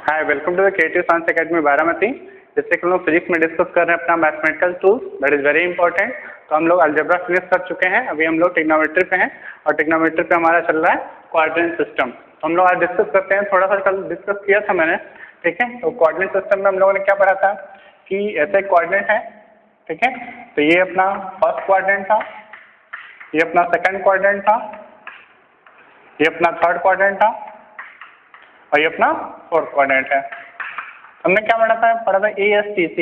Hi, welcome to the creative science academy Baramati. जैसे कि हम लोग फिजिक्स में डिस्कस कर रहे हैं अपना mathematical tools, that is very important. तो हम लोग अलजेब्रा फिनिश कर चुके हैं, अभी हम लोग ट्रिग्नोमेट्री पे हैं और ट्रिग्नोमेट्री पे हमारा चल रहा है कोऑर्डिनेट सिस्टम। तो हम लोग आज डिस्कस करते हैं, थोड़ा सा कल डिस्कस किया था मैंने, ठीक है। तो कोऑर्डिनेट सिस्टम में हम लोगों ने क्या पढ़ा था कि ऐसे कोऑर्डिनेट है, ठीक है। तो ये अपना फर्स्ट क्वाड्रेंट था, ये अपना सेकंड क्वाड्रेंट था, ये अपना थर्ड क्वाड्रेंट था और ये अपना फोर्थ क्वाड्रेंट है। हमने क्या पढ़ा था ASTC,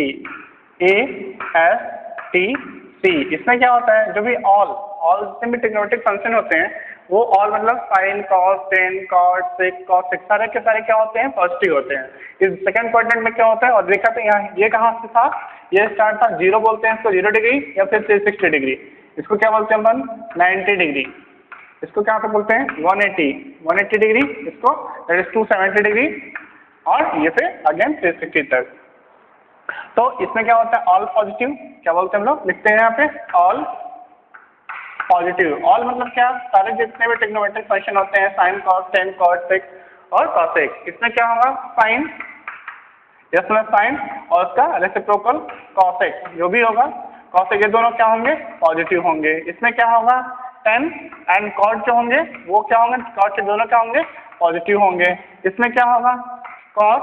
ASTC। इसमें क्या होता है, जो भी ऑल जितने भी ट्रिग्नोमेट्रिक फंक्शन होते हैं वो ऑल मतलब sign, cos, tan, cot, sec, cosec सारे के सारे क्या होते हैं, पॉजिटिव होते हैं। इस सेकंड क्वाड्रेंट में क्या होता है, और देखा तो यहाँ ये कहाँ से था, ये स्टार्ट था 0 बोलते हैं इसको, 0 डिग्री या फिर 360 डिग्री। इसको क्या बोलते हैं अपन, 90 डिग्री। इसको क्या बोलते हैं 180 डिग्री, इसको दैट इज 270 डिग्री, और ये फिर अगेन 360 तक। तो इसमें क्या होता है, ऑल पॉजिटिव। क्या बोलते हैं हम लोग, लिखते हैं यहाँ पे ऑल पॉजिटिव। ऑल मतलब क्या, सारे जितने भी ट्रिग्नोमेट्रिक फंक्शन होते हैं, साइन, कॉस, टेन, कॉट, सेक और कॉसेक। इसमें क्या होगा, साइन, इसमें साइन और उसका रेसिप्रोकल कॉसेक जो भी होगा, कॉसेक, ये दोनों क्या होंगे, पॉजिटिव होंगे। इसमें क्या होगा, टेन एंड कॉट जो होंगे वो क्या होंगे, कॉट के दोनों क्या होंगे, पॉजिटिव होंगे। इसमें क्या होगा, कॉस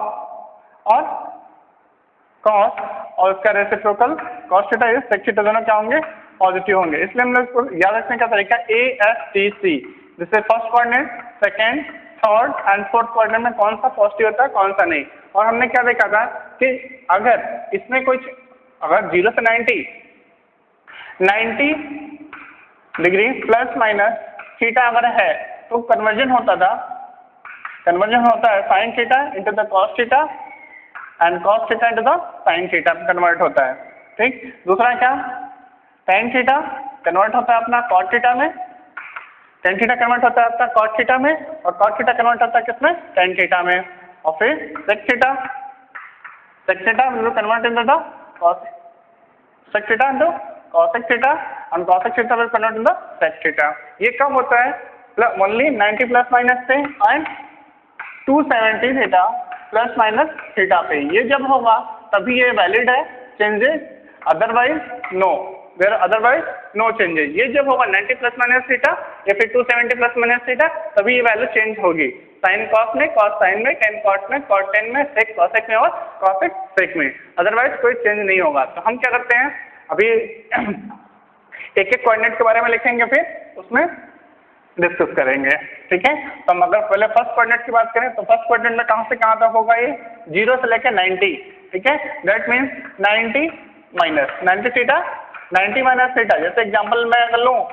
और उसका reciprocal cos theta is sec theta, दोनों क्या होंगे, पॉजिटिव होंगे। इसलिए हम लोग इसको याद रखने का तरीका ASTC, जैसे first coordinate, second, third and fourth coordinate में कौन सा पॉजिटिव होता है कौन सा नहीं। और हमने क्या देखा था कि अगर इसमें कुछ, अगर 0 से 90 डिग्री प्लस माइनस थीटा अगर है तो कन्वर्जन होता है sine theta into the cos theta and cos theta into the sign theta convert होता है, ठीक। दूसरा क्या, टेन थीटा कन्वर्ट होता है अपना कॉट थीटा में, टेन थीटा कन्वर्ट होता है अपना कॉट थीटा में, और कॉट थीटा कन्वर्ट होता है किसमें, टेन थीटा में। और फिर sec theta convert into the cos, sec theta into cosec theta और cosec theta will convert into the sec theta. ये कब होता है, ओनली 90 प्लस माइनस पे and 270 theta plus minus theta पे। ये जब होगा तभी ये वैलिड है, changes otherwise no, where otherwise no changes. ये जब होगा 90 प्लस माइनस थीटा या फिर 270 प्लस माइनस थीटा, तभी ये वैल्यू चेंज होगी। साइन कॉस में, कॉस साइन में, टेन कॉट में, कॉट टेन में, सेक कॉसेक में और कॉसेक सेक में, अदरवाइज कोई चेंज नहीं होगा। तो हम क्या करते हैं, अभी एक एक कोऑर्डिनेट के बारे में लिखेंगे, फिर उसमें डिस्कस करेंगे, ठीक है। तो हम अगर पहले फर्स्ट कोऑर्डिनेट की बात करें तो फर्स्ट कोऑर्डिनेट में कहां से कहां तक होगा, ये 0 से लेकर 90, ठीक है। That means 90 minus 90 theta, 90 minus theta. जैसे एग्जांपल मैं अगर लूं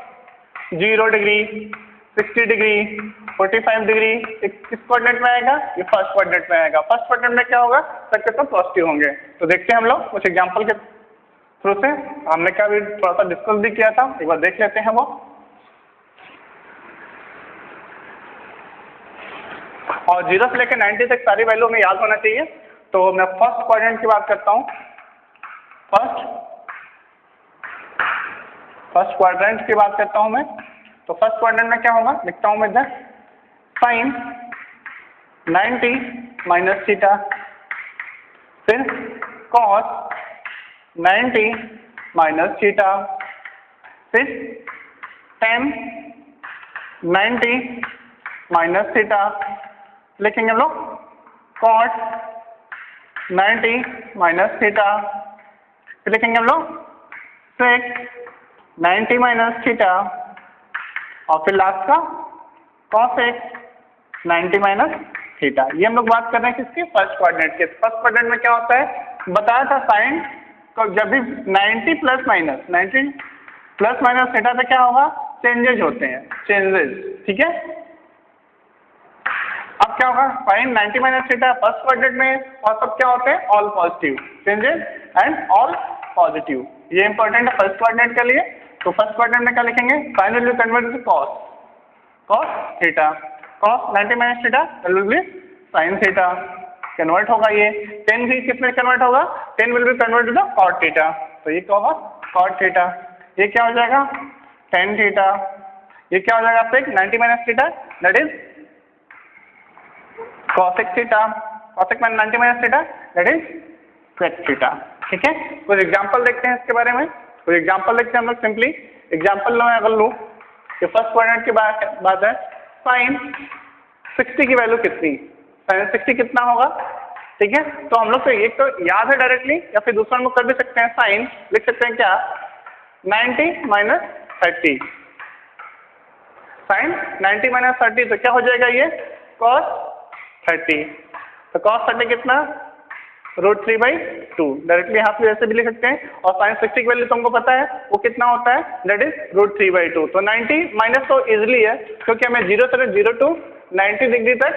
0 डिग्री, 60 डिग्री, 45 डिग्री, किस कोऑर्डिनेट में आएगा, ये फर्स्ट कोऑर्डिनेट में आएगा। फर्स्ट कोऑर्डिनेट में क्या होगा, सबके सब पॉजिटिव होंगे। तो देखते हैं हम लोग कुछ एग्जाम्पल के थ्रू से, हमने क्या भी थोड़ा सा डिस्कस भी किया था, एक बार देख लेते हैं वो। और 0 से लेकर 90 तक सारी वैल्यू हमें याद होना चाहिए। तो मैं फर्स्ट क्वाड्रेंट की बात करता हूँ, फर्स्ट क्वाड्रेंट की बात करता हूँ मैं। तो फर्स्ट क्वाड्रेंट में क्या होगा, लिखता हूँ मैं इधर, साइन 90 माइनस थीटा, फिर कॉस 90 माइनस थीटा, फिर टेन 90 माइनस थीटा, लिखेंगे हम लोग कॉट 90 माइनस थीटा, फिर लिखेंगे हम लोग सेक 90 माइनस थीटा, और फिर लास्ट का कॉसेक 90 माइनस थीटा। ये हम लोग बात कर रहे हैं किसकी, फर्स्ट क्वाड्रेंट के। फर्स्ट क्वाड्रेंट में क्या होता है, बताया था साइन तो जब भी 90 प्लस माइनस थीटा पे क्या होगा, चेंजेज होते हैं, चेंजेस, ठीक है। अब क्या होगा, sine 90 minus theta first quadrant में, और सब क्या होते हैं, all positive, changes and all positive. ये इंपॉर्टेंट है फर्स्ट क्वाड्रेंट के लिए। तो फर्स्ट क्वाड्रेंट में क्या लिखेंगे, sine will be converted to cos theta, cos 90 minus theta will be sine theta, convert होगा ये। 10 भी किसमें कन्वर्ट होगा, 10 will be convert to the cot theta, तो ये क्या होगा, कॉट थीटा। ये क्या हो जाएगा, टेन थीटा। ये क्या हो जाएगा, फिर 90 minus theta that is cosec theta, cosec 90 minus theta that is sec theta. ठीक है, कुछ एग्जांपल देखते हैं इसके बारे में। कुछ एग्जांपल देखते हैं हम लोग। सिंपली एग्जांपल लो, अगर लूँ कि फर्स्ट क्वाड्रेंट की बात है, साइन 60 की वैल्यू कितनी, साइन 60 कितना होगा। ठीक है, तो हम लोग को एक तो याद है डायरेक्टली, या फिर दूसरा हम लोग कर भी सकते हैं, साइन लिख सकते हैं क्या 90 माइनस 30, साइन 90 माइनस 30 तो क्या हो जाएगा ये cos 30। तो cos 30 कितना √3/2, डायरेक्टली यहाँ पे ऐसे भी लिख सकते हैं। और साइन 60 की वैल्यू तुमको पता है वो कितना होता है, दैट इज √3/2। तो 90 माइनस तो इजिली है, क्योंकि हमें 0 से 0 to 90 डिग्री तक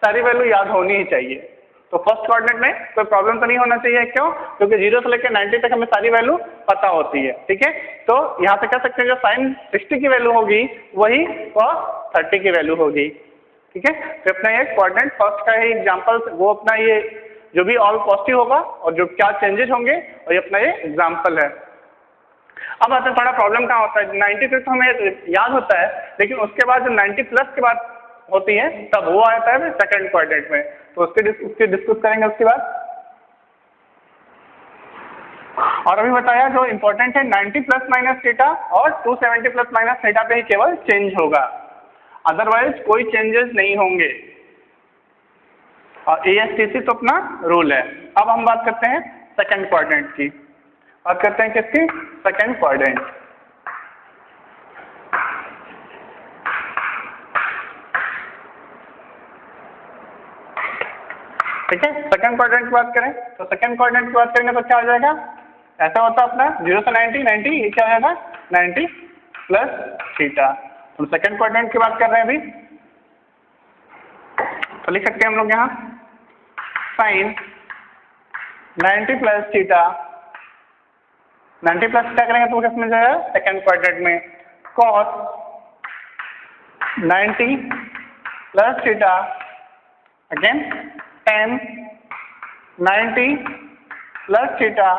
सारी वैल्यू याद होनी ही चाहिए। तो फर्स्ट क्वाड्रेंट में कोई प्रॉब्लम तो नहीं होना चाहिए, क्यों, क्योंकि 0 से लेकर 90 तक हमें सारी वैल्यू पता होती है। ठीक है, तो यहाँ से कह सकते हैं जो साइन 60 की वैल्यू होगी वही cos 30 की वैल्यू होगी। ठीक है, तो अपना ये क्वाड्रेंट फर्स्ट का ही एग्जाम्पल, वो अपना ये जो भी ऑल पॉजिटिव होगा और जो क्या चेंजेस होंगे, और ये अपना ये एग्जाम्पल है। अब आते हैं थोड़ा प्रॉब्लम कहाँ होता है, 90 तक तो हमें याद होता है, लेकिन उसके बाद जब 90 प्लस के बाद होती है तब वो आता है सेकंड क्वाड्रेंट में, तो उसके डिस्कस करेंगे उसके बाद। और अभी बताया जो इम्पोर्टेंट है 90 प्लस माइनस थीटा और 270 प्लस माइनस थीटा पे ही केवल चेंज होगा, अदरवाइज कोई चेंजेस नहीं होंगे। और ASTC तो अपना रूल है। अब हम बात करते हैं सेकंड क्वाड्रेंट की, बात करते हैं किसकी, सेकंड क्वाड्रेंट। ठीक है, सेकंड क्वाड्रेंट की बात करें तो सेकंड क्वाड्रेंट की बात करेंगे तो क्या हो जाएगा, ऐसा होता है अपना 0 से 90, ये क्या हो जाएगा 90 प्लस थीटा। हम सेकंड क्वाड्रेंट की बात कर रहे हैं अभी, तो लिख सकते हैं हम लोग यहाँ साइन 90 प्लस थीटा, 90 प्लस क्या करेंगे तो किस में जाएगा सेकंड क्वाड्रेंट में, cos 90 plus theta again tan 90 plus theta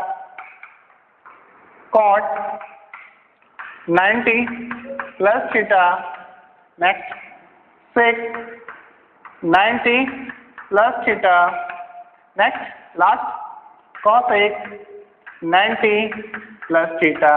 cot 90 plus theta, next sec 90 plus theta, next last cosec 90 plus theta.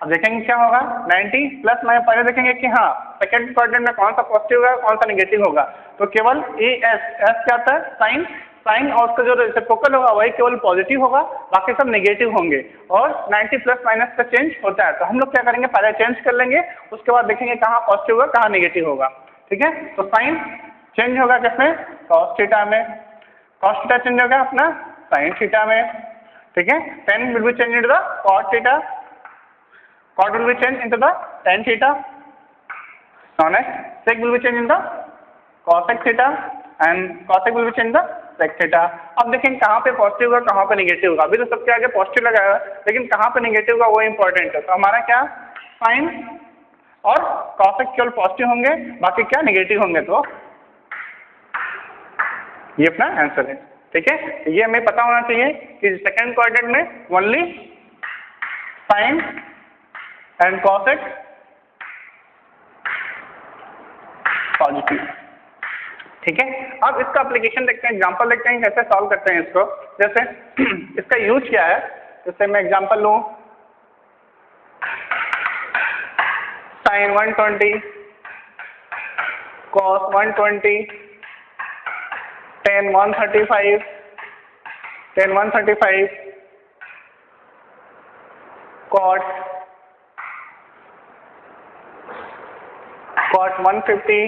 अब देखेंगे क्या होगा 90 प्लस, मैं पहले देखेंगे कि हाँ सेकंड क्वाड्रेंट में कौन सा पॉजिटिव होगा कौन सा नेगेटिव होगा, तो केवल एस क्या आता है साइन, साइन और उसका जो रेसिप्रोकल होगा वही केवल पॉजिटिव होगा, बाकी सब नेगेटिव होंगे। और 90 प्लस माइनस का चेंज होता है, तो हम लोग क्या करेंगे पहले चेंज कर लेंगे, उसके बाद देखेंगे कहाँ पॉजिटिव होगा कहाँ नेगेटिव होगा। ठीक है, तो साइन चेंज होगा किसमें, cos थीटा में, cos थीटा चेंज होगा अपना sin थीटा में। ठीक है, tan will be changed into the cot theta, cot will be changed into the tan theta, now next sec will be changed into the cosec theta and cosec will be changed into the sec theta। अब देखें कहाँ पे positive होगा कहाँ पे negative होगा, अभी तो सबके आगे पॉजिटिव लगा है, लेकिन कहाँ पे नेगेटिव होगा वो इंपॉर्टेंट है। तो हमारा क्या साइन और cosec केवल पॉजिटिव होंगे, बाकी क्या नेगेटिव होंगे, तो ये अपना आंसर है। ठीक है, ये हमें पता होना चाहिए कि सेकंड क्वाड्रेंट में only sine and cosec positive. ठीक है, अब इसका एप्लीकेशन देखते हैं, एग्जांपल देखते हैं कैसे सॉल्व करते हैं इसको। जैसे इसका यूज क्या है, जैसे मैं एग्जांपल लूँ साइन 120 cos 120 tan 135 cot 150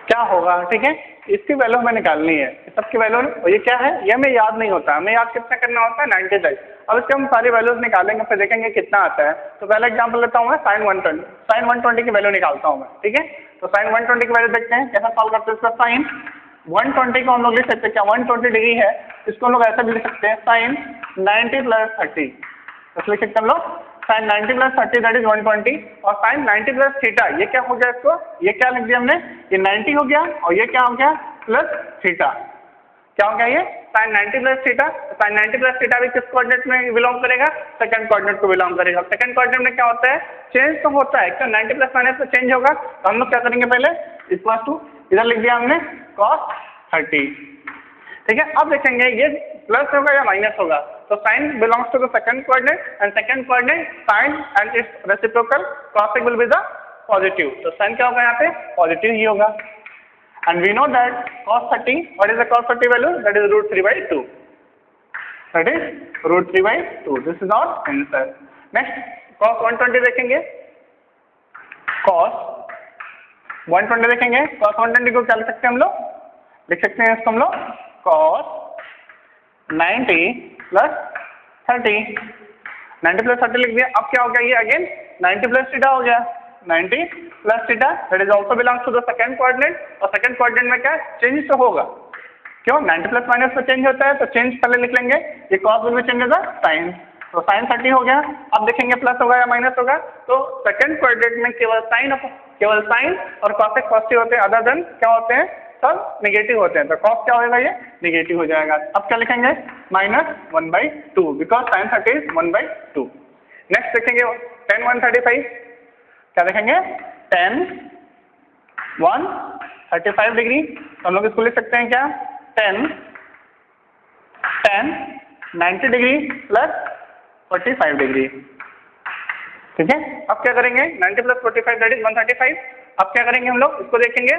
क्या होगा। ठीक है, इसकी वैल्यू हमें निकालनी है, सबकी वैल्यू, और ये क्या है ये हमें याद नहीं होता, हमें याद कितना करना होता है 90 तक। अब इसके हम सारी वैल्यूज निकालेंगे, फिर देखेंगे कितना आता है। तो पहला एग्जांपल लेता हूँ मैं साइन 120 की वैल्यू निकालता हूँ मैं। ठीक है, तो साइन 120 की वैल्यू देखते हैं कैसा सॉल्व करते हैं इसका। साइन 120 को हम लोग लिख सकते हैं क्या 120 डिग्री है, इसको हम लोग ऐसा भी लिख सकते हैं साइन 90 प्लस 30, तो लिख सकते हैं हम लोग साइन 90 प्लस 30 दैट इज 120, और साइन 90 प्लस थीटा ये क्या हो गया, इसको ये क्या लिख दिया हमने, ये 90 हो गया, और ये क्या हो गया प्लस थीटा, क्या हो गया ये sine 90 plus theta. Sine 90 plus theta भी किस कोऑर्डिनेट में बिलोंग करेगा, सेकंड कोऑर्डिनेट को बिलोंग करेगा। सेकंड कोऑर्डिनेट में क्या होता है चेंज तो होता है, क्यों 90 प्लस माइनस में चेंज होगा, तो हम लोग क्या करेंगे पहले इक्वल टू इधर लिख दिया हमने cos 30। ठीक है, अब देखेंगे ये प्लस होगा या माइनस होगा। तो sine belongs to the second coordinate and second coordinate sine and its reciprocal cos will be the positive. तो साइन क्या होगा यहाँ पे पॉजिटिव ही होगा। And we know that cos 30, what is the cos 30 value? That is √3/2, that is √3/2। This is our answer. Next cos 120 देखेंगे। cos 120 देखेंगे। cos 120 को क्या लिख सकते हैं हम लोग? लिख सकते हैं इसको हम लोग cos 90 + 30। 90 + 30 लिख दिया। अब क्या हो गया ये अगेन 90 + थीटा हो गया। 90 + theta that is also belongs to the second coordinate. और सेकंड कोऑर्डिनेट में क्या चेंज तो होगा, क्यों? 90 प्लस माइनस में चेंज होता है, तो चेंज पहले लिख लेंगे। ये cos विल बी चेंज होगा साइन, तो साइन 30 हो गया। अब देखेंगे प्लस होगा या माइनस होगा। तो सेकंड कोऑर्डिनेट में केवल साइन और cos पॉजिटिव होते हैं, अदर देन क्या होते हैं? सब नेगेटिव होते हैं। तो cos क्या होगा? ये नेगेटिव हो जाएगा। अब क्या लिखेंगे? -1/2 बिकॉज sin 30 इज 1/2। नेक्स्ट देखेंगे tan 135। क्या देखेंगे? tan 135 degree. तो हम लोग इसको लिख सकते हैं क्या? tan 90 degree + 45 degree. ठीक है, अब क्या करेंगे? 90 + 45 दैट इज 135। अब क्या करेंगे हम लोग? इसको देखेंगे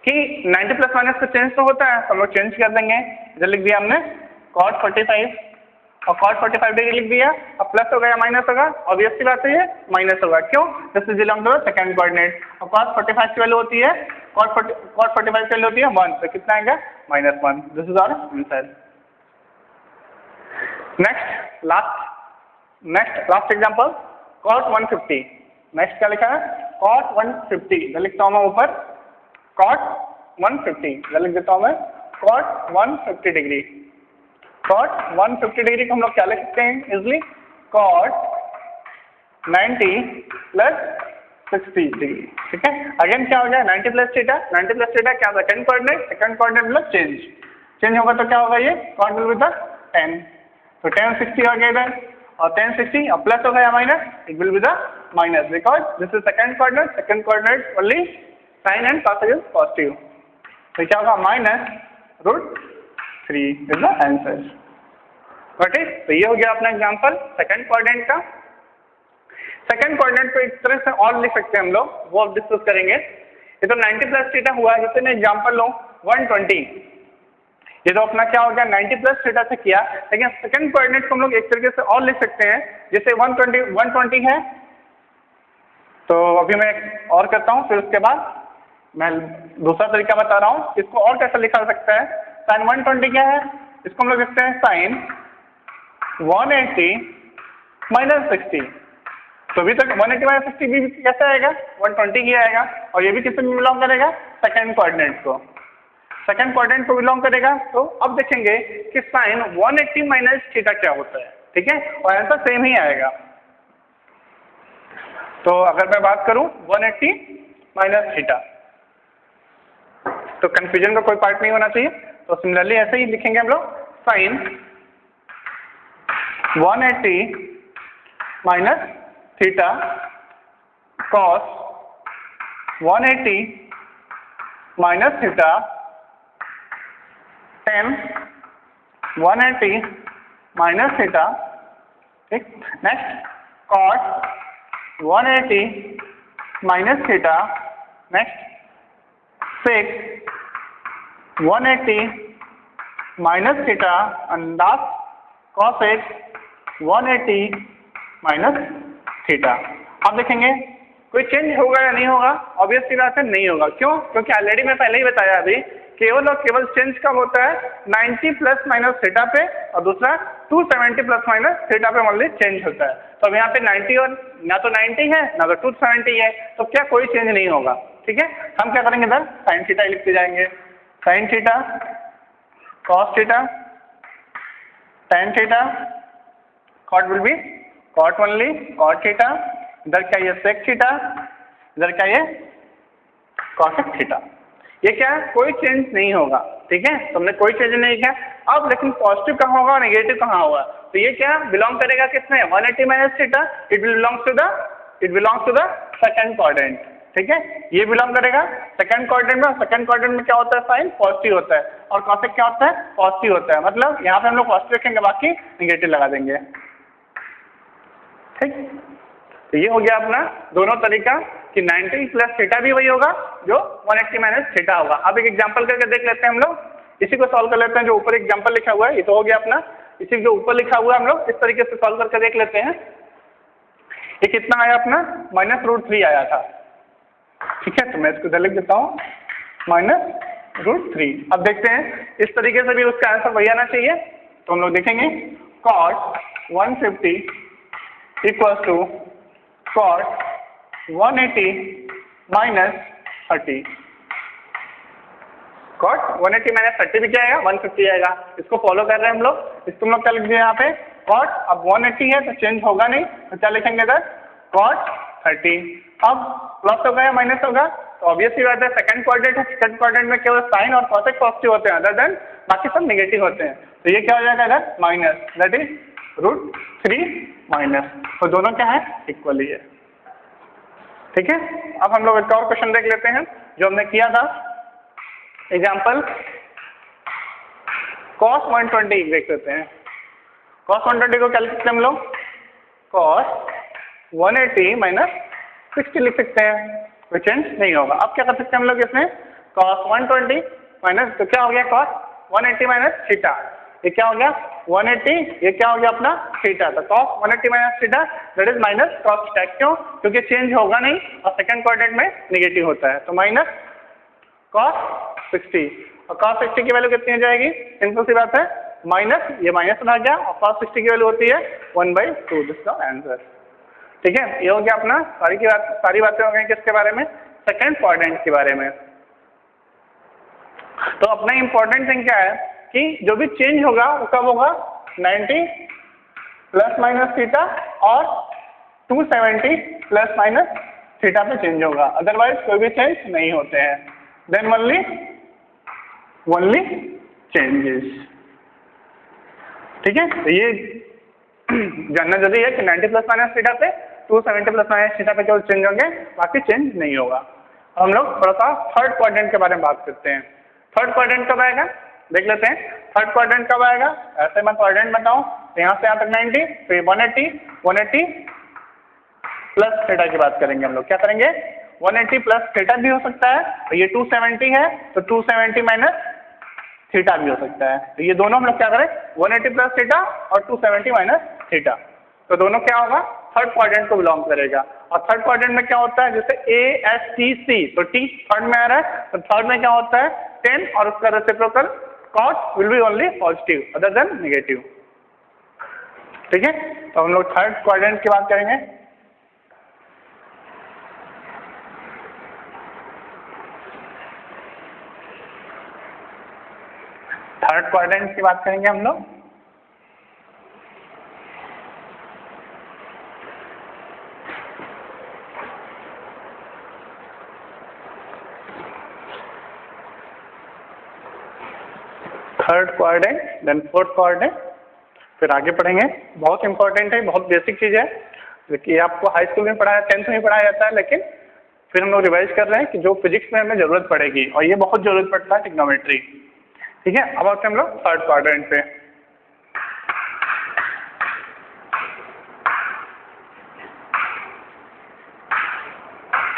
कि 90 प्लस माइनस तो चेंज तो होता है, तो हम लोग चेंज कर देंगे। इधर लिख दिया हमने cos 45 और cos 45 डिग्री लिख दिया। अब प्लस होगा या माइनस होगा? ऑब्वियस सी बात है ये माइनस होगा। क्यों? This is belong to the second coordinate. और cos 45 की वैल्यू होती है cos 45 की वैल्यू होती है 1, तो कितना आएगा? -1। This is our answer. Next last example cos 150। Next क्या लिखा है? cos 150। इधर लिखता हूँ मैं ऊपर cos 150, इधर लिख देता हूँ मैं cos 150 डिग्री। cos 150 डिग्री को हम लोग क्या लिख सकते हैं इजिली? cos 90 + 60 degree. ठीक है, अगेन क्या हो गया? 90 + थीटा। 90 + थीटा क्या? सेकंड कोऑर्डिनेट मतलब चेंज होगा तो क्या होगा? ये cos विल बी द 10, तो tan 60 हो गया इधर। और tan 60 अब प्लस होगा या minus? It will be the minus because this is second coordinate only sine and cos is positive. तो क्या होगा? -√3 इज द आंसर। ओके, तो ये हो गया अपना एग्जांपल सेकंड कोऑर्डिनेट का। सेकंड कोऑर्डिनेट को एक तरह से और लिख सकते हैं हम लोग, वो अब डिस्कस करेंगे। ये तो 90 + थीटा हुआ। जैसे मैं एग्जांपल लूँ 120, ये तो अपना क्या हो गया? 90 + थीटा से किया। लेकिन सेकंड कोऑर्डिनेट को हम लोग एक तरीके से और लिख सकते हैं। जैसे 120 है, तो अभी मैं और करता हूँ, फिर उसके बाद मैं दूसरा तरीका बता रहा हूँ। इसको और कैसे लिखा जा सकता है? साइन 120 क्या है? इसको हम लोग लिखते हैं साइन 180 - 60। तो अभी तक 180 - 60 भी कैसे आएगा? 120 ही आएगा। और ये भी किससे बिलोंग करेगा? सेकंड कोऑर्डिनेट को। सेकंड कोऑर्डिनेट को बिलोंग करेगा। तो अब देखेंगे कि साइन 180 - थीटा क्या होता है। ठीक है, और आंसर सेम ही आएगा। तो अगर मैं बात करूं 180 - थीटा, तो कंफ्यूजन का कोई पार्ट नहीं होना चाहिए। तो सिमिलरली ऐसे ही लिखेंगे हम लोग sine 180 - theta cos 180 - theta tan 180 - theta. ठीक, next cos 180 - theta. Next 6 180 - theta and last cos 180 - theta. अब देखेंगे कोई चेंज होगा या नहीं होगा? ऑब्वियस सी बात है नहीं होगा। क्यों? क्योंकि ऑलरेडी मैं पहले ही बताया अभी केवल और केवल चेंज कब होता है? 90 ± थीटा पे, और दूसरा 270 ± थीटा पे ओनली चेंज होता है। तो अब यहाँ पे 90 और ना तो 90 है ना तो 270 है, तो क्या कोई चेंज नहीं होगा। ठीक है, हम क्या करेंगे इधर? साइन थीटा लिखते जाएंगे। Sine theta cos theta tan theta cot will be cot only cot theta. इधर क्या ये sec थीटा, इधर क्या ये cosec थीटा। ये क्या है? कोई चेंज नहीं होगा। ठीक है, तो हमने कोई चेंज नहीं किया। अब लेकिन पॉजिटिव कहाँ होगा और नेगेटिव कहाँ होगा? तो ये क्या बिलोंग करेगा किसमें? 180 - theta. It belongs to the second coordinate. ठीक है, ये बिलोंग करेगा सेकंड क्वाड्रेंट में। सेकंड क्वाड्रेंट में क्या होता है, साइन पॉजिटिव होता है और कॉसेक क्या होता है, पॉजिटिव होता है। मतलब यहाँ पे हम लोग पॉजिटिव रखेंगे, बाकी निगेटिव लगा देंगे। ठीक, तो ये हो गया अपना दोनों तरीका कि 90 प्लस थीटा भी वही होगा जो 180 माइनस थीटा होगा। अब एक एग्जांपल करके देख लेते हैं हम लोग, इसी को सॉल्व कर लेते हैं। जो ऊपर एग्जांपल लिखा हुआ है ये तो हो गया अपना, इसी जो ऊपर लिखा हुआ है हम लोग इस तरीके से सॉल्व करके देख लेते हैं। ये कितना आया अपना, -√3 आया था। ठीक है, तो मैं इसको इधर लिख देता हूँ -√3। अब देखते हैं इस तरीके से भी उसका आंसर वही आना चाहिए। तो हम लोग देखेंगे cos 150 equal to cos 180 minus 30। cos 180 minus 30 भी क्या आएगा, 150 आएगा। इसको फॉलो कर रहे हैं हम लोग। इसको हम लोग क्या लिख दिए यहाँ पे, cos, अब 180 है तो चेंज होगा नहीं, तो क्या लिखेंगे इधर cos 30। अब प्लस होगा या माइनस होगा, तो ऑब्वियस ही बात है सेकंड क्वाड्रेंट है, सेकंड क्वाड्रेंट में केवल साइन और कॉसेक पॉजिटिव होते हैं, अदर देन बाकी सब नेगेटिव होते हैं। तो ये क्या हो जाएगा इधर माइनस, दैट इज √3 माइनस। तो दोनों क्या है, इक्वल ही है। ठीक है, अब हम लोग एक और क्वेश्चन देख लेते हैं जो हमने किया था। एग्जाम्पल cos 120 देख लेते हैं। cos 120 को क्या लिख सकते हैं हम लोग, cos 180 माइनस 60 लिख सकते हैं, कोई चेंज नहीं होगा। अब क्या कर सकते हैं हम लोग इसमें, cos 120 माइनस, तो क्या हो गया cos 180 माइनस थीटा, ये क्या हो गया 180, ये क्या हो गया अपना थीटा। तो cos 180 minus theta that is minus cos theta. क्यों, क्योंकि चेंज होगा नहीं और सेकंड क्वाड्रेंट में नेगेटिव होता है। तो माइनस cos 60, और cos 60 की वैल्यू कितनी हो जाएगी, सिंपल सी बात है माइनस, ये माइनस बना गया और cos 60 की वैल्यू होती है 1/2, दिस का आंसर। ठीक है, ये हो गया अपना सारी बातें हो गई किसके बारे में, सेकंड क्वाड्रेंट के बारे में। तो अपना इंपॉर्टेंट थिंग क्या है कि जो भी चेंज होगा वो कब होगा, 90 प्लस माइनस थीटा और 270 प्लस माइनस थीटा पे चेंज होगा, अदरवाइज कोई भी चेंज नहीं होते हैं। Then only changes. ठीक है, तो ये जानना जरूरी है कि 90 प्लस माइनस थीटा पे 270 प्लस माइनस थीटा पे केवल चेंज होंगे, बाकी चेंज नहीं होगा। हम लोग थोड़ा सा थर्ड क्वाड्रेंट के बारे में बात करते हैं। थर्ड क्वाड्रेंट कब आएगा, देख लेते हैं। थर्ड क्वाड्रेंट कब आएगा, ऐसे मैं क्वाड्रेंट बताऊं तो यहाँ से यहाँ तक 90, फिर 180 प्लस थीटा की बात करेंगे हम लोग। क्या करेंगे, 180 प्लस थीटा भी हो सकता है, तो ये 270 है तो 270 माइनस थीटा भी हो सकता है। तो ये दोनों हम लोग क्या करें, 180 प्लस थीटा और 270 माइनस थीटा, तो दोनों क्या होगा, थर्ड क्वाड्रेंट को बिलोंग करेगा। और थर्ड क्वाड्रेंट में क्या होता है, जैसे ASTC, तो T थर्ड में आ रहा है, तो थर्ड में क्या होता है 10 और उसका reciprocal cos will B only positive other then negative. ठीक है, तो हम लोग थर्ड क्वाड्रेंट की बात करेंगे। थर्ड क्वाड्रेंट की बात करेंगे हम लोग। Third quadrant, then fourth quadrant, फिर आगे पढ़ेंगे। बहुत इंपॉर्टेंट है, बहुत बेसिक चीज़ है, ये आपको हाई स्कूल में पढ़ाया, 10th में पढ़ाया जाता है, लेकिन फिर हम लोग रिवाइज कर रहे हैं कि जो फिजिक्स में हमें जरूरत पड़ेगी, और ये बहुत जरूरत पड़ता है ट्रिग्नोमेट्री। ठीक है, अब आते हैं हम लोग थर्ड क्वाड्रेंट पे।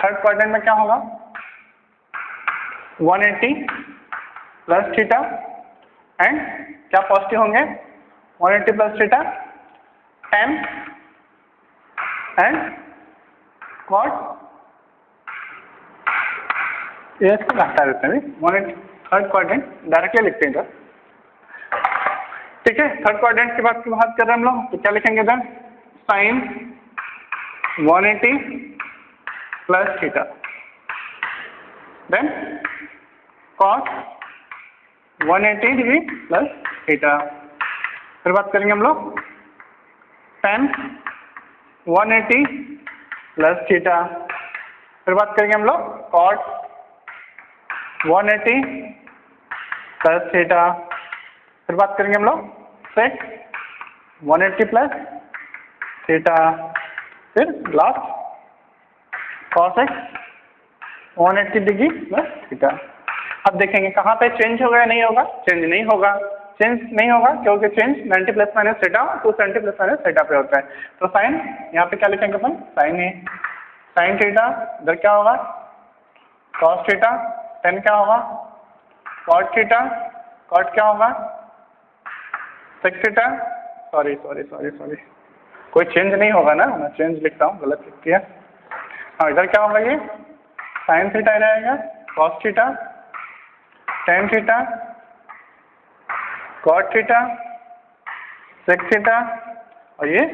थर्ड क्वाड्रेंट में क्या होगा, 180 प्लस थीटा एंड क्या पॉजिटिव होंगे, 180 प्लस थीटा 10 एंड cos, ये इसको घटा देते हैं, 180 थर्ड क्वाड्रेंट डायरेक्टली लिखते हैं इधर। ठीक है, थर्ड क्वाड्रेंट की बात कर रहे हैं हम लोग, तो क्या लिखेंगे इधर, sine 180 plus theta, then cos 180 degree plus theta. फिर बात करेंगे हम लोग tan 180 प्लस थीटा। फिर बात करेंगे हम लोग cot 180 प्लस थीटा। फिर बात करेंगे हम लोग sec 180 प्लस थीटा। फिर last cosec 180 degree plus theta. अब देखेंगे कहाँ पे चेंज होगा या नहीं होगा, चेंज नहीं होगा, चेंज नहीं होगा क्योंकि change 90 plus minus theta 270 plus minus theta पे होता है। तो साइन यहाँ पे क्या लिखेंगे अपन, साइन ए, साइन थीटा इधर क्या होगा कॉस थीटा, टेन क्या होगा कॉट थीटा, कॉट क्या होगा sec theta, sorry sorry sorry sorry कोई चेंज नहीं होगा ना, मैं चेंज लिखता हूँ, गलत लिख दिया। हाँ इधर क्या होगा ये साइन थीटा रहेगा, cos theta, tan theta, cot theta, sec theta और ये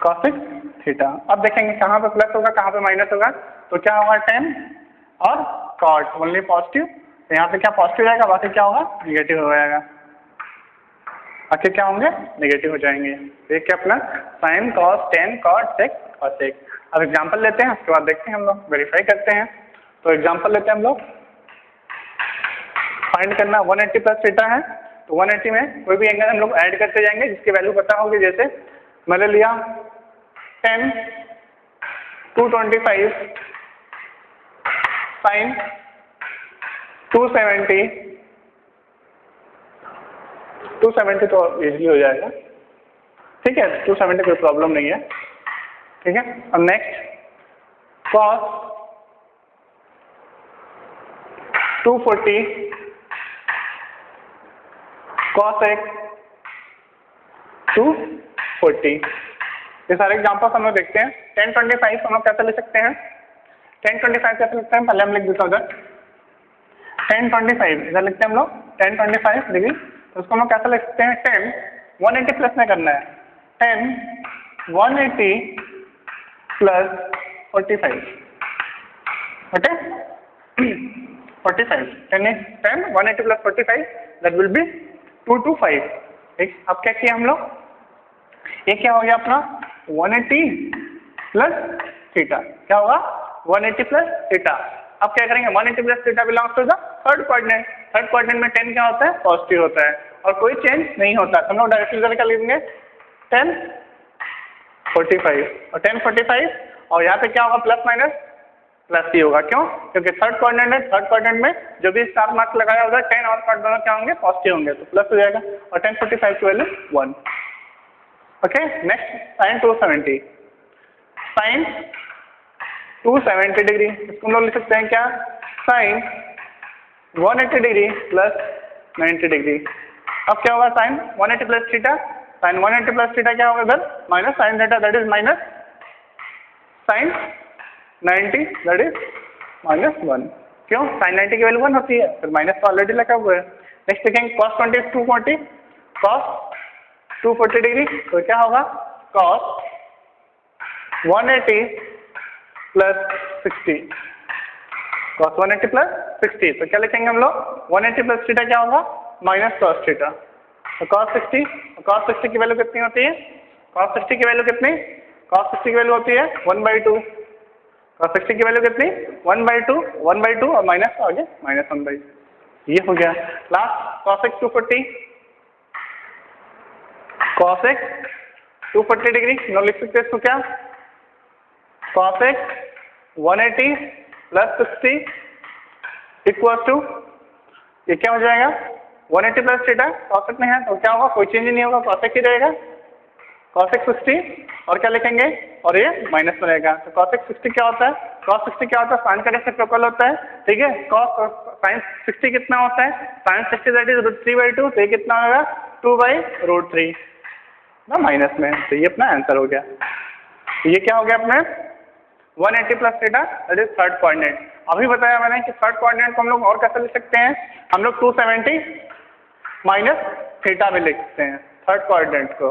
कॉसिक थीटा। अब देखेंगे कहाँ पे प्लस होगा कहाँ पे माइनस होगा, तो क्या होगा टेन और कॉट ओनली पॉजिटिव, तो यहाँ पे क्या पॉजिटिव रहेगा, बाकी क्या होगा निगेटिव हो जाएगा, बाकी क्या होंगे निगेटिव हो जाएंगे। एक क्या अपना sine cos tan cot sec cosec. अब एग्जांपल लेते हैं, उसके बाद देखते हैं हम लोग वेरीफाई करते हैं। तो एग्जांपल लेते हैं हम लोग, फाइंड करना 180 प्लस थीटा है, तो 180 में कोई भी एंगल हम लोग ऐड करते जाएंगे जिसकी वैल्यू पता होगी। जैसे मैंने लिया 10 225 साइन 270 तो इजीली हो जाएगा, ठीक है 270 कोई प्रॉब्लम नहीं है, ठीक है। अब नेक्स्ट कॉस 240 कॉसेक 240। ये सारे एग्जांपल्स हम लोग देखते हैं। 1025 हम लोग कैसे लिख सकते हैं, 1025 कैसे लिखते हैं, पहले हम लिख देता हूँ उधर 1025 इधर लिखते हैं हम लोग 1025 डिग्री, तो उसको हम लोग कैसे लिख सकते हैं 10 180 प्लस में करना है, 10 180 plus 45 okay 45 10 180 plus 45 that will B 225। ठीक, अब क्या किया हम लोग, ये क्या हो गया अपना 180 प्लस थीटा, क्या होगा 180 प्लस थीटा। अब क्या करेंगे 180 plus theta belongs to the third coordinate, third coordinate में 10 क्या होता है पॉजिटिव होता है और कोई चेंज नहीं होता, तो हम लोग डायरेक्टली इधर क्या लिखेंगे 1045 और 1045 और यहाँ पे क्या होगा प्लस माइनस प्लस ही होगा, क्यों क्योंकि थर्ड कोऑर्डिनेट है, थर्ड कोऑर्डिनेट में जो भी स्टार मार्क लगाया होगा 10 और कॉर्ड दोनों क्या होंगे पॉजिटिव होंगे, तो प्लस हो जाएगा और 1045 की value 1। Okay next sine 270 sine 270 degree, इसको हम लोग लिख सकते हैं क्या साइन 180 डिग्री प्लस 90 डिग्री। अब क्या होगा sine 180 plus theta, sine 180 plus theta क्या होगा इधर minus sine theta that is minus sine 90 that is -1, क्यों साइन 90 की वैल्यू 1 होती है, फिर माइनस तो ऑलरेडी लगा हुआ है। नेक्स्ट देखेंगे cos 240 cos 240 डिग्री, तो क्या होगा cos 180 प्लस 60 cos 180 प्लस 60, तो क्या लिखेंगे हम लोग 180 प्लस थीटा क्या होगा माइनस cos थीटा, तो cos 60 की वैल्यू कितनी होती है, cos 60 की वैल्यू कितनी, cos 60 की वैल्यू होती है 1/2, cos 60 की वैल्यू कितनी 1/2 और माइनस आगे -1/2, ये हो गया। लास्ट cosec 240 डिग्री लोग लिख सकते हैं इसको क्या cosec 180 प्लस 60 इक्वल टू ये क्या हो जाएगा 180 प्लस थीटा, cosec में है तो क्या होगा कोई चेंज नहीं होगा cosec ही रहेगा, cosec 60 और क्या लिखेंगे और ये माइनस में रहेगा, तो cosec 60 क्या होता है, cos 60 क्या होता है साइन का रेसिप्रोकल होता है, ठीक है cos sin 60 कितना होता है sin 60 दैट इज √3/2, तो ये कितना होगा 2/√3 ना माइनस में, तो ये अपना आंसर हो गया। तो ये क्या हो गया अपने 180 plus theta that is third coordinate. अभी बताया मैंने कि थर्ड कोऑर्डिनेट को हम लोग और कैसे लिख सकते हैं, हम लोग 270 माइनस थीटा भी लिख सकते हैं, थर्ड कोऑर्डिनेट को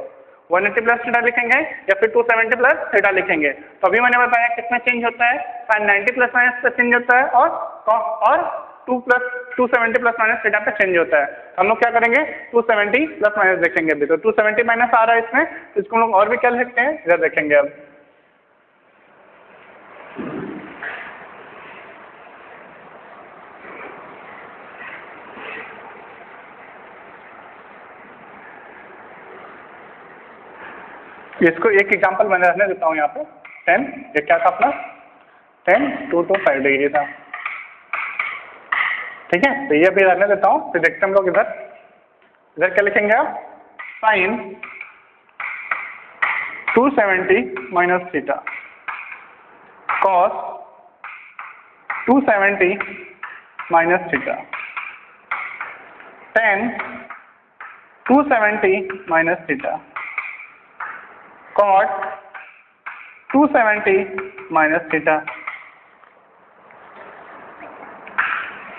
180 प्लस थीटा लिखेंगे या फिर 270 प्लस थीटा लिखेंगे। तो अभी मैंने बताया कितना चेंज होता है साइन 90 प्लस माइनस पे चेंज होता है और 270 प्लस माइनस थीटा पे चेंज होता है। तो हम लोग क्या करेंगे 270 प्लस माइनस देखेंगे अभी, तो 270 माइनस आ रहा है इसमें, तो इसको हम लोग और भी क्या लिखते हैं इधर देखेंगे। अब इसको एक एग्जांपल मैंने रखने देता हूँ यहाँ पे 10, ये क्या था अपना 10 225 डिग्री था। ठीक है, तो ये अभी रहने देता हूँ, फिर देखते हैं हम लोग इधर क्या लिखेंगे आप, sine 270 minus theta cos 270 minus theta tan 270 minus theta cot 270 minus theta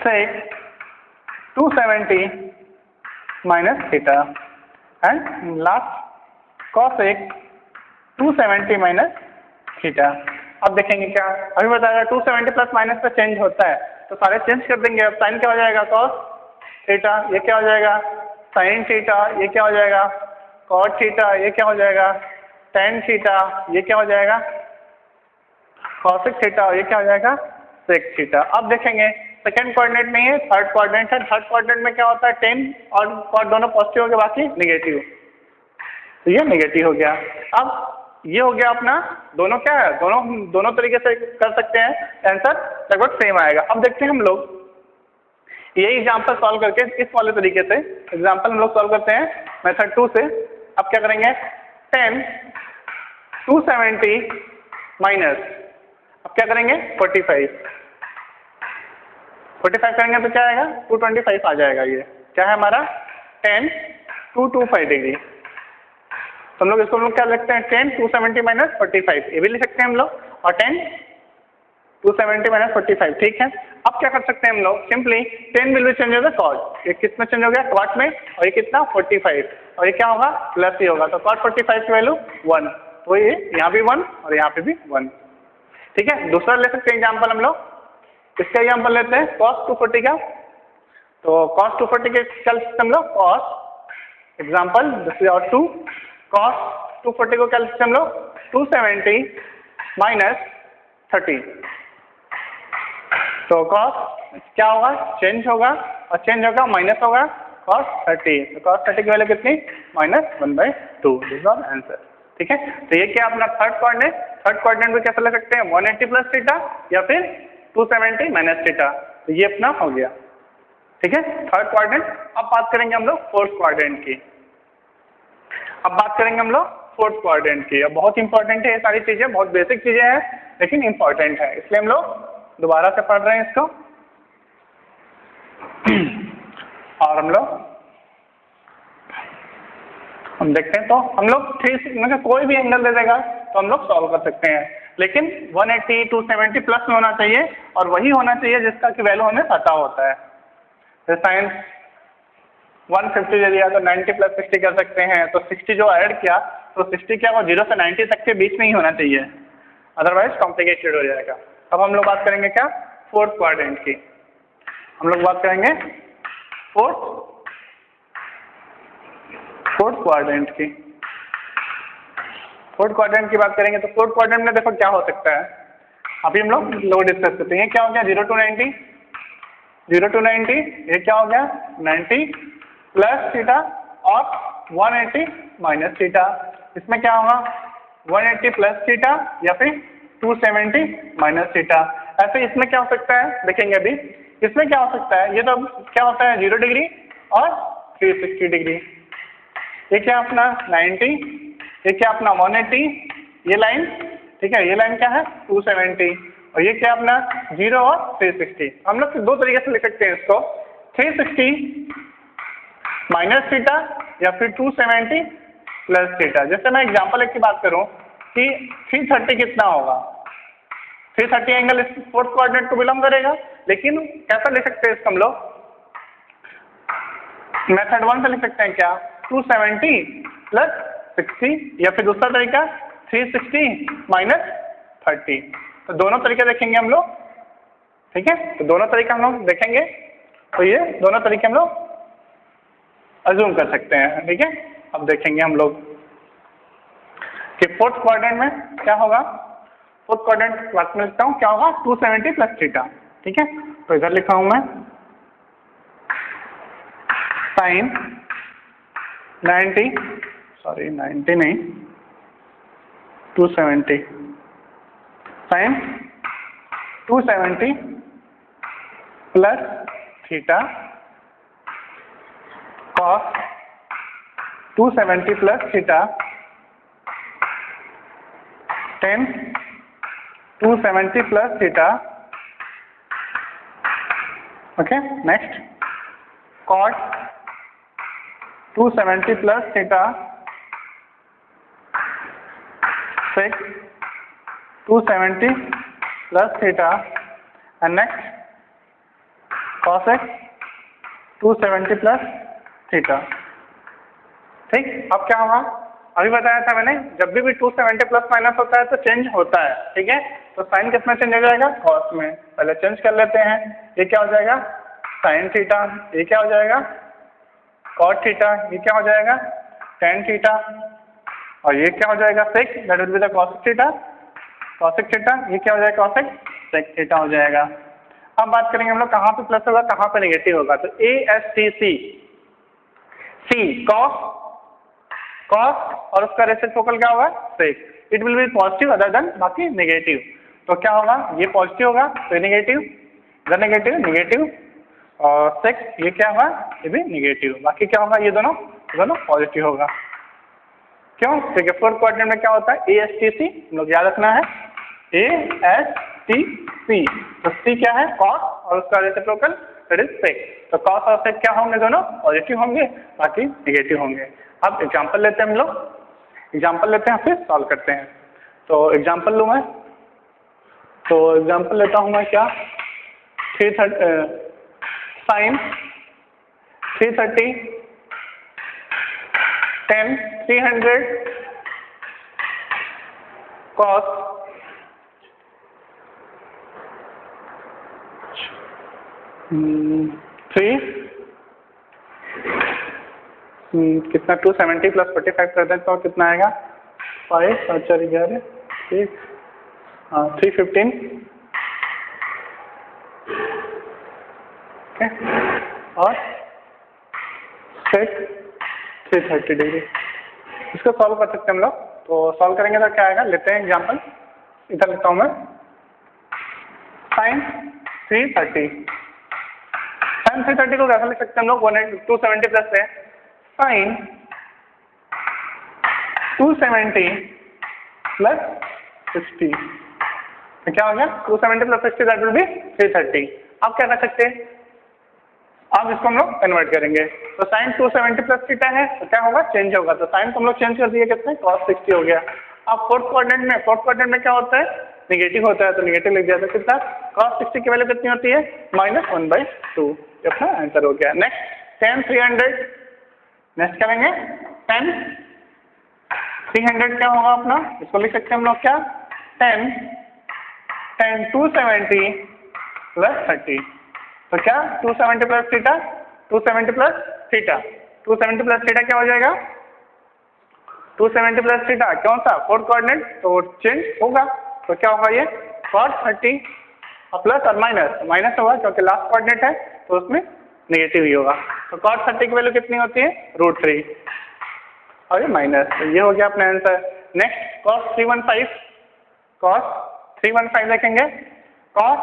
sec 270 minus theta and last cosec 270 minus theta. अब देखेंगे क्या, अभी बताया 270 प्लस माइनस पे चेंज होता है तो सारे चेंज कर देंगे। अब साइन क्या हो जाएगा, cos थीटा, ये क्या हो जाएगा साइन थीटा, ये क्या हो जाएगा cot थीटा, ये क्या हो जाएगा tan थीटा, ये क्या हो जाएगा cosec थीटा, ये क्या हो जाएगा sec थीटा। अब देखेंगे सेकंड कोऑर्डिनेट नहीं है, थर्ड कोऑर्डिनेट है। थर्ड कोऑर्डिनेट में क्या होता है, tan और cot दोनों पॉजिटिव हो गए, बाकी नेगेटिव, तो ये नेगेटिव हो गया। अब ये हो गया अपना, दोनों क्या है, दोनों तरीके से कर सकते हैं, आंसर लगभग सेम आएगा। अब देखते हैं हम लोग यही एग्जाम्पल सॉल्व करके इस वाले तरीके से एग्जाम्पल हम लोग सॉल्व करते हैं मेथड 2 से। अब क्या करेंगे, tan 270 माइनस, अब क्या करेंगे 45 करेंगे तो क्या आएगा 225 आ जाएगा। ये क्या है हमारा tan 225 डिग्री। तो हम लोग इसको क्या लिखते हैं, tan 270 माइनस 45, ये भी लिख सकते हैं हम लोग, और tan 270 माइनस 45। ठीक है, अब क्या कर सकते हैं हम लोग, simply tan will be change होगा cot, ये किस में चेंज हो गया cot में, और ये कितना 45, और ये क्या होगा प्लस ही होगा, तो cot 45 की वैल्यू 1, तो ये यहाँ भी 1 और यहाँ पे भी 1। ठीक है, दूसरा ले सकते हैं एग्जाम्पल हम लोग, इसका एग्जाम्पल लेते हैं cos 240 का। तो cos 240 के क्या लिख सकते हम लोग, cos example this is our 2, cos 240 को क्या लिख सकते हम लोग 270 माइनस 30। तो cos क्या होगा, चेंज होगा, और चेंज होगा माइनस होगा cos 30, तो cos 30 की वैल्यू कितनी -1/2, दिस इज आवर आंसर। ठीक है, तो ये क्या अपना थर्ड कोऑर्डिनेट में कैसे ले सकते हैं 180 प्लस थीटा या फिर 270 माइनस थीटा, तो ये अपना हो गया। ठीक है, थर्ड कोऑर्डिनेट। अब बात करेंगे हम लोग फोर्थ कोऑर्डिनेट की। फोर्थ कोऑर्डिनेट की, अब बहुत इंपॉर्टेंट है ये सारी चीजें, बहुत बेसिक चीजें हैं लेकिन इंपॉर्टेंट है, इसलिए हम लोग दोबारा से पढ़ रहे हैं इसको। और हम देखते हैं, तो हम लोग 3 कोई भी एंगल दे देगा तो हम लोग सॉल्व कर सकते हैं, लेकिन 180 270 प्लस में होना चाहिए, और वही होना चाहिए जिसका कि वैल्यू हमें पता होता है। तो साइन 150 दे दिया तो 90 प्लस 60 कर सकते हैं, तो 60 जो ऐड किया तो 60 क्या वो 0 से 90 तक के बीच में ही होना चाहिए, अदरवाइज कॉम्प्लिकेटेड हो जाएगा। अब हम लोग बात करेंगे क्या, फोर्थ क्वाड्रेंट की। हम लोग बात करेंगे फोर्थ क्वाड्रेंट की। फोर्थ क्वाड्रेंट की बात करेंगे तो फोर्थ क्वाड्रेंट में देखो क्या हो सकता है, अभी हम लोग डिस्कस करते हैं। ये क्या हो गया 0 to 90, 0 to 90, ये क्या हो गया 90 प्लस थीटा और 180 माइनस थीटा। इसमें क्या होगा 180 प्लस थीटा या फिर 270 माइनस थीटा। ऐसे इसमें क्या हो सकता है देखेंगे अभी, इसमें क्या हो सकता है, ये तो क्या होता है 0 डिग्री और 360 डिग्री। ये क्या अपना 90, ये क्या अपना 180, ये लाइन ठीक है, ये लाइन क्या है 270, और ये क्या अपना 0 और 360। हम लोग दो तरीके से लिख सकते हैं इसको, 360 माइनस थीटा या फिर 270 प्लस थीटा। जैसे मैं एग्जांपल एक की बात करूं कि 330 कितना होगा, 330 एंगल इस फोर्थ क्वाड्रेंट को बिलोंग करेगा, लेकिन कैसा लिख सकते हैं इसको हम लोग मेथड 1 से लिख सकते हैं क्या 270 प्लस 60, या फिर दूसरा तरीका 360 माइनस 30। तो दोनों तरीके देखेंगे हम लोग, ठीक है, तो दोनों तरीका हम लोग देखेंगे, तो ये दोनों तरीके हम लोग अज्यूम कर सकते हैं। ठीक है, अब देखेंगे हम लोग कि फोर्थ क्वाड्रेंट में क्या होगा। फोर्थ क्वाड्रेंट बात में लिखता हूँ क्या होगा 270 प्लस थीटा। ठीक है, तो इधर लिखा हूं मैं साइन 90 नहीं 270 sine 270 plus theta cos 270 plus theta 10 270 plus theta. Okay, next cot 270 plus theta 6 270 plus theta and next cosec 270 plus theta. ठीक, अब क्या होगा, अभी बताया था मैंने, जब भी 270 प्लस माइनस होता है तो चेंज होता है। ठीक है, तो साइन किस में चेंज हो जाएगा, कॉस में। पहले चेंज कर लेते हैं, ये क्या हो जाएगा साइन थीटा, ये क्या हो जाएगा कॉट थीटा, ये क्या हो जाएगा टेन थीटा, और ये क्या हो जाएगा sec, that will be the cosec theta, cosec theta, ये क्या हो जाएगा कॉसेक सेक थीटा हो जाएगा। अब बात करेंगे हम लोग कहाँ पे प्लस होगा कहाँ पे नेगेटिव होगा, तो A S T C, C cos और उसका रेसिप्रोकल क्या होगा sec, it will be positive other than बाकी नेगेटिव। तो क्या होगा, ये पॉजिटिव होगा तो नेगेटिव, इधर नेगेटिव नेगेटिव, और सेक ये क्या होगा ये भी नेगेटिव, बाकी क्या होगा ये दोनों पॉजिटिव होगा। क्यों, ठीक है, फोर्थ क्वाड्रेंट में क्या होता है ए एस टी सी, हम लोग याद रखना है ए एस टी सी, तो सी क्या है कॉस और उसका रेसिप्रोकल दैट इज सेक। तो कॉस और सेक क्या होंगे, दोनों पॉजिटिव होंगे बाकी नेगेटिव होंगे। अब एग्जांपल लेते हैं हम लोग, एग्जांपल लेते हैं फिर सॉल्व करते हैं। तो एग्जांपल लूँ मैं, तो एग्जांपल लेता हूँ मैं क्या साइन 330 10 300 cos 3 कितना 270 प्लस 45 कर दें तो कितना आएगा 5 और 4 11 ठीक, 315 ओके, और सेक 330 डिग्री। इसको सॉल्व कर सकते हैं हम लोग, तो सॉल्व करेंगे तो क्या आएगा, लेते हैं एग्जांपल, इधर लिखता हूँ मैं साइन 330 को कैसे लिख सकते हैं हम लोग, 270 प्लस है साइन 270 प्लस 60, तो क्या हो गया 270 प्लस 60 दैट विल बी 330। अब क्या कर सकते हैं, अब इसको हम लोग कन्वर्ट करेंगे, तो साइन 270 प्लस थीटा है तो क्या होगा चेंज होगा, तो साइन को हम लोग चेंज कर दिए कितने cos 60 हो गया। अब फोर्थ क्वाड्रेंट में क्या होता है नेगेटिव होता है, तो नेगेटिव लिख दिया, तो कितना cos 60 की वैल्यू कितनी होती है -1/2, ये अपना आंसर हो गया। नेक्स्ट 10 300, नेक्स्ट करेंगे 10 300 क्या होगा अपना, इसको लिख सकते हैं हम लोग क्या 10 270 प्लस 30, तो क्या 270 plus theta 270 plus theta 270 plus theta क्या हो जाएगा 270 प्लस थीटा, कौन सा फोर्थ क्वाड्रेंट, तो चेंज होगा, तो क्या होगा ये cos 30 और प्लस और माइनस होगा क्योंकि लास्ट क्वाड्रेंट है तो उसमें नेगेटिव ही होगा, तो cos 30 की वैल्यू कितनी होती है √3 और ये माइनस, तो ये हो गया अपना आंसर। नेक्स्ट cos 315 देखेंगे, cos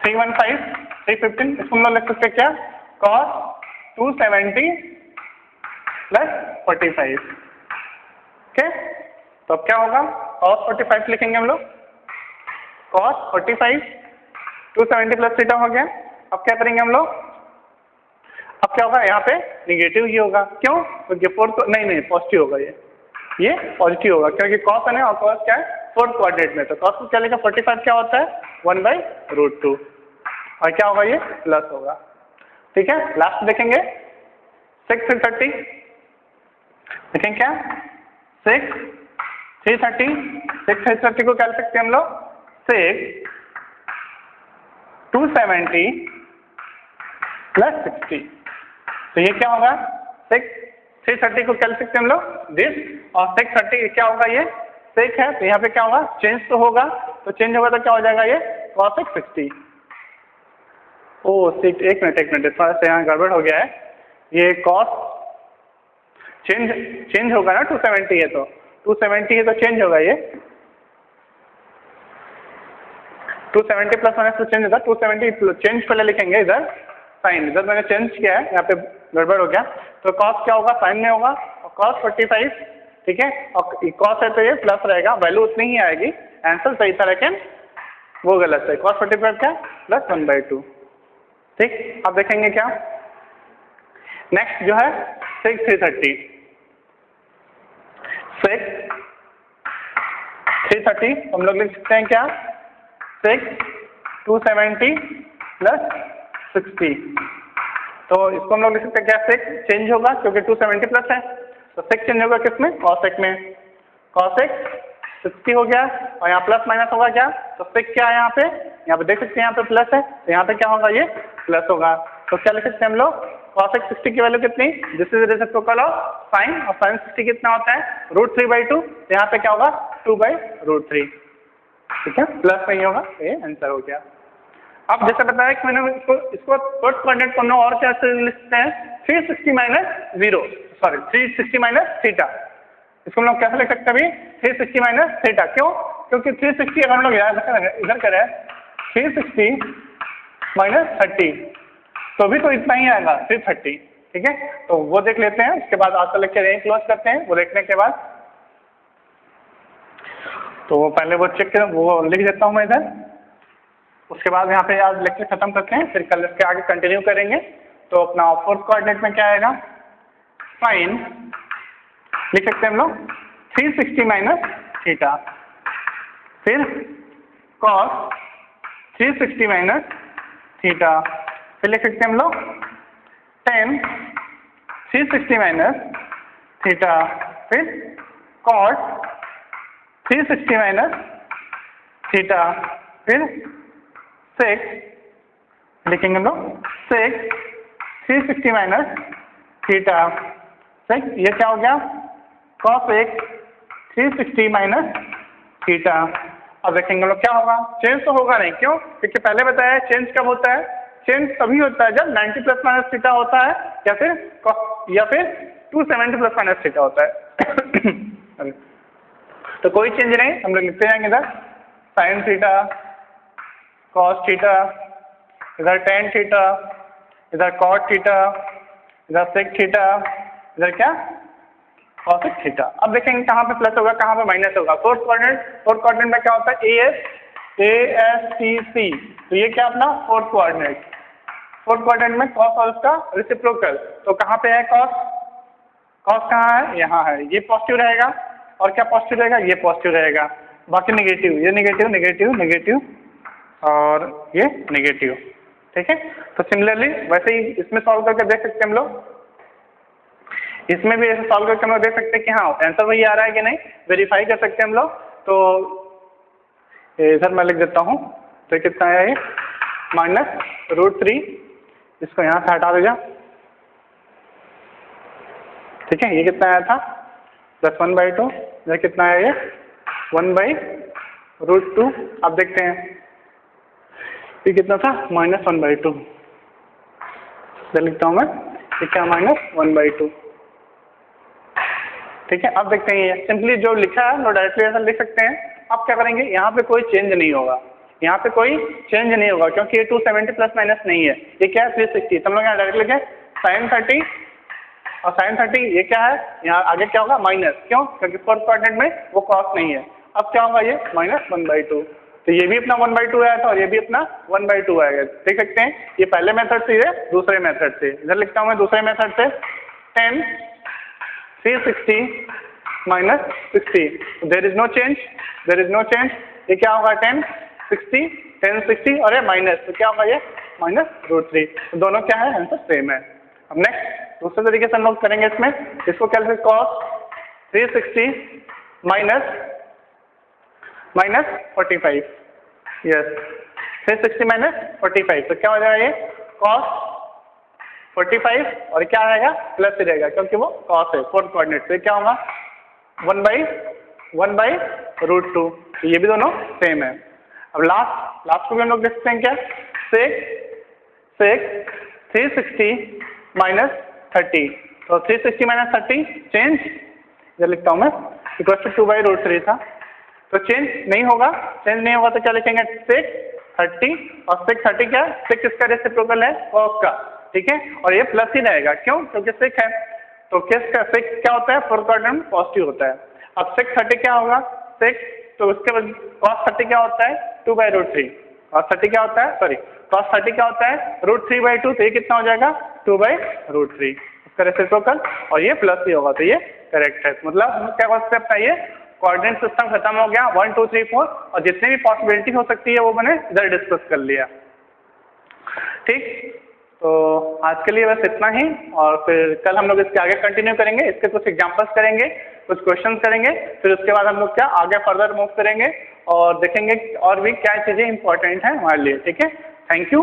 315 315, इसको हम लोग लिख सकते क्या cos 270 प्लस 45, ओके, तो अब क्या होगा cos 45 लिखेंगे हम लोग, cos 45 270 प्लस थीटा हो गया। अब क्या करेंगे हम लोग, अब क्या होगा यहाँ पे निगेटिव ही होगा, क्यों, क्योंकि फोर्थ नहीं पॉजिटिव होगा, ये पॉजिटिव होगा क्योंकि cos है और cos क्या है फोर्थ क्वाड्रेंट में, तो cos को क्या लिखा 45 क्या होता है 1/√2 और क्या होगा ये प्लस होगा। ठीक है, लास्ट देखेंगे 6 330, देखेंगे क्या 6 330 को क्या लिख सकते हैं हम लोग 6 270 प्लस 60, तो ये क्या होगा 6 330 को क्या लिख सकते हैं हम लोग दिस, और 630 क्या होगा ये सेक है, तो यहाँ पे क्या होगा चेंज तो होगा, तो चेंज होगा तो क्या हो जाएगा ये cos 60। ओह एक मिनट थोड़ा सा यहाँ गड़बड़ हो गया है, ये cos चेंज होगा ना 270 है तो 270 है तो चेंज होगा ये 270 प्लस माइनस तो चेंज होगा, 270 चेंज पहले लिखेंगे इधर साइन, इधर मैंने चेंज किया है, यहाँ पे गड़बड़ हो गया, तो कॉस क्या होगा, साइन में होगा, और कॉस 45, ठीक है, और कॉस है तो ये प्लस रहेगा, वैल्यू उतनी ही आएगी, आंसर सही था, लेकिन वो गलत है, कॉस 45 क्या प्लस 1/2, ठीक। अब देखेंगे क्या नेक्स्ट जो है 6 330, 6 330 हम लोग लिख सकते हैं क्या 6 270 प्लस 60, तो इसको हम लोग लिख सकते हैं क्या 6 चेंज होगा क्योंकि 270 प्लस है, तो 6 चेंज होगा किसमें, cos में, cos 60 हो गया, और यहाँ प्लस माइनस होगा क्या, तो 6 क्या है यहाँ पे देख सकते हैं, यहाँ पे प्लस है, तो यहाँ पे क्या होगा, ये प्लस होगा, तो क्या लिख सकते हैं हम लोग, cos 60 की वैल्यू कितनी, this is reciprocal of sine, और साइन 60 कितना होता है √3/2, तो यहाँ पे क्या होगा 2/√3, ठीक है, प्लस नहीं होगा, ये आंसर हो गया। अब जैसे बताया कि मैंने इसको फर्स्ट कोऑर्डिनेट को हम लोग और क्या लिखते हैं 360 माइनस 0, सॉरी 360 माइनस थीटा, इसको हम लोग कैसे लिख सकते हैं अभी 360 माइनस थीटा, क्यों, क्योंकि 360 अगर हम लोग इधर करें 360 माइनस 30 तो भी तो इतना ही आएगा 330, ठीक है, तो वो देख लेते हैं, उसके बाद आज का लेक्चर यहीं क्लोज करते हैं, वो देखने के बाद तो पहले वो चेक वो लिख देता हूँ मैं इधर, उसके बाद यहाँ पे आज लेक्चर खत्म करते हैं, फिर कल इसके आगे कंटिन्यू करेंगे। तो अपना फोर्थ कोऑर्डिनेट में क्या आएगा, साइन लिख सकते हैं हम लोग 360 माइनस थीटा, फिर कॉस 360 माइनस थीटा, फिर लिख सकते हैं हम लोग tan 360 माइनस थीटा, फिर cos 360 माइनस थीटा, फिर sec लिखेंगे हम लोग sec 360 माइनस थीटा, sec ये क्या हो गया cos 360 माइनस थीटा। अब देखेंगे हम लोग क्या होगा, चेंज तो होगा नहीं, क्यों, क्योंकि पहले बताया चेंज कब होता है, चेंज तभी होता है जब 90 प्लस माइनस थीटा होता है, या फिर 270 प्लस माइनस थीटा होता है तो कोई चेंज नहीं, हम लोग लिखते जाएंगे इधर साइन थीटा, कॉस थीटा, इधर टेन थीटा, इधर कॉट थीटा, इधर सेक थीटा, इधर क्या कॉसेक थीटा। अब देखेंगे कहाँ पे प्लस होगा कहाँ पे माइनस होगा। फोर्थ कोऑर्डिनेट में क्या होता है ASTC, तो ये क्या अपना फोर्थ कोऑर्डिनेट में कॉस और उसका रेसिप्रोकल, तो कहाँ पे है कॉस कहाँ है, यहाँ है, ये पॉजिटिव रहेगा, और क्या पॉजिटिव रहेगा, ये पॉजिटिव रहेगा, बाकी नेगेटिव, ये नेगेटिव और ये नेगेटिव, ठीक है। तो सिमिलरली वैसे ही इसमें सॉल्व करके देख सकते हैं हम लोग, इसमें भी ऐसे सॉल्व करके हम लोग देख सकते हैं कि हाँ आंसर वही आ रहा है कि नहीं, वेरीफाई कर सकते हैं हम लोग। तो इधर मैं लिख देता हूँ, तो कितना है ये -√3, इसको यहाँ से हटा दीजिए, ठीक है, ये कितना आया था +1/2, ये कितना है ये 1/√2। अब देखते हैं ये कितना था -1/2, लिखता हूँ मैं, ये क्या -1/2, ठीक है। अब देखते हैं ये सिंपली जो लिखा है वो डायरेक्टली ऐसा लिख सकते हैं। अब क्या करेंगे, यहाँ पे कोई चेंज नहीं होगा, यहाँ पे कोई चेंज नहीं होगा क्योंकि ये 270 प्लस माइनस नहीं है, ये क्या है 360, तो हम लोग यहाँ डायरेक्ट लिखे sin 30 और sin 30 ये क्या है, यहाँ आगे क्या होगा माइनस, क्यों, क्योंकि फोर्थ कोऑर्डिनेट में वो कॉस नहीं है। अब क्या होगा ये -1/2, तो ये भी अपना 1/2 आया था और ये भी अपना 1/2 आएगा, देख सकते हैं। ये पहले मेथड से, ये दूसरे मेथड से, इधर लिखता हूँ मैं दूसरे मेथड से tan 360 minus 60, there is no change, ये क्या होगा tan 60 और ये माइनस, तो क्या होगा ये -√3, तो दोनों क्या है आंसर सेम है। अब नेक्स्ट दूसरे तरीके से हम लोग करेंगे, इसको क्या लिखेंगे cos 360 माइनस 45, यस 360 माइनस 45, तो क्या हो जाएगा ये cos 45 और क्या आएगा प्लस ही रहेगा क्योंकि वो cos है फोर्थ कोऑर्डिनेट, तो क्या होगा 1/√2, तो ये भी दोनों सेम है। अब लास्ट को भी हम लोग देखते हैं क्या, sec 360 माइनस 30, तो 360 माइनस 30 चेंज, इधर लिखता हूँ मैं इक्वल टू 2/√3 था, तो चेंज नहीं होगा तो क्या लिखेंगे sec 30 और 6 30 क्या है, 6 इसका रेसिप्रोकल है cos का, ठीक है, और ये प्लस ही रहेगा, क्यों, क्योंकि 6 है, तो किसका 6 क्या होता है, फोर्थ क्वाड्रेंट में पॉजिटिव होता है। अब 6 30 क्या होगा, 6, तो उसके बाद cos 30 क्या होता है, 2/√3, cos 30 क्या होता है, सॉरी cos 30 क्या होता है, √3/2, तो ये कितना हो जाएगा, 2/√3 इसका रेसिप्रोकल, और ये प्लस ही होगा, तो ये करेक्ट है। मतलब क्या कॉन्सेप्ट है, ये कोऑर्डिनेट सिस्टम खत्म हो गया, 1 2 3 4, और जितनी भी पॉसिबिलिटी हो सकती है वो मैंने इधर डिस्कस कर लिया। ठीक, तो आज के लिए बस इतना ही, और फिर कल हम लोग इसके आगे कंटिन्यू करेंगे, इसके कुछ एग्जांपल्स करेंगे, कुछ क्वेश्चंस करेंगे, फिर उसके बाद हम लोग क्या आगे फर्दर मूव करेंगे और देखेंगे और भी क्या चीज़ें इंपॉर्टेंट हैं हमारे लिए। ठीक है, थैंक यू।